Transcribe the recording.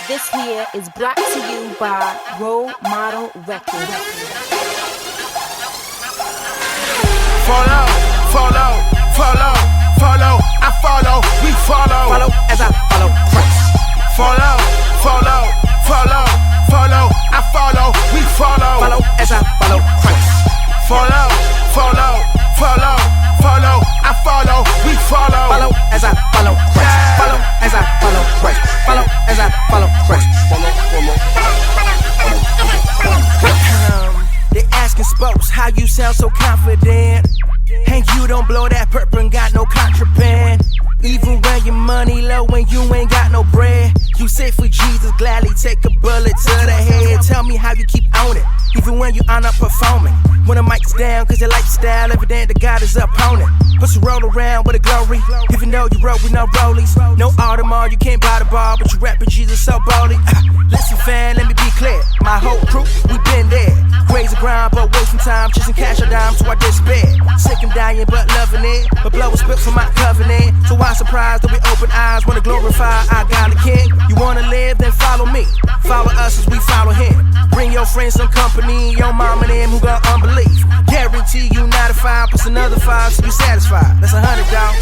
This here is brought to you by Role Model Records. Follow, follow, follow, follow, I follow, we follow. Follow as I follow Christ. Follow, follow, follow, follow, I follow, we follow. Follow as I follow Christ. Follow, follow, follow, follow, I follow, we follow. Follow as I follow Christ. Follow as I follow Christ. Follow as I follow Christ. They asking spokes how you sound so confident. And you don't blow that purple and got no contraband. Even when your money low and you ain't got no bread, you say for Jesus gladly take a bullet to the head. Tell me how you keep on it, even when you are not performing. When the mic's down, cause your lifestyle evident that God is opponent. But you roll around with a glory, even though you roll with no rollies. No Audemars, you can't buy the bar, but you rapping Jesus so boldly. Listen fam, let me be clear, my whole crew, we been there. Crazy grind, but wasting time, chasing cash or dime, so I despair. Sick and dying, but loving it. But blood was spit for my covenant. So why surprised that we open eyes, wanna glorify our God the King? You wanna live, then follow me. Follow us as we follow him. Bring your friends some company, your mom and them who got unbelief. Guarantee you 9 to 5 plus another 5 so you satisfied. That's 100, dawg.